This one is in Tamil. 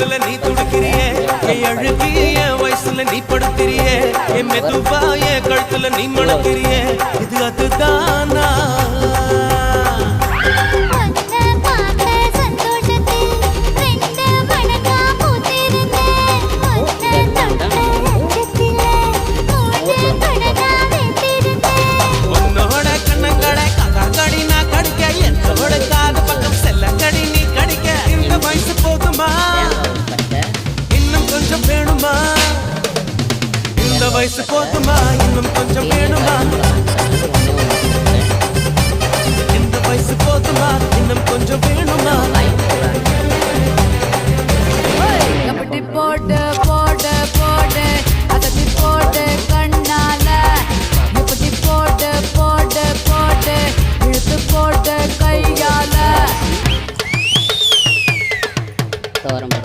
தொடுதல நீ துடுக்கிறியே அழுகிய வயசுல நீ படுத்திரியே மெதுவாய கழுத்துல நீ மணக்கிறியே இது அதுதானா உன்னோட கண்ணங்கடை கடி நான் கடிக்க என்னோட காது பக்கம் செல்ல கடி நீ கடிக்க இந்த வயசு போதுமா இன்னும் கொஞ்சம் வேணுமா இந்த வயசு போதுமா இன்னும் கொஞ்சம் வேணுமா இந்த வயசு போதுமா இன்னும் கொஞ்சம் வேணுமா எப்படி போட்டு போட்டு போட்டு அதட்டி போட்டு கண்ணால எப்படி போட்டு போட்டு போட்டு இழுத்து போட்டு கையால தோரம்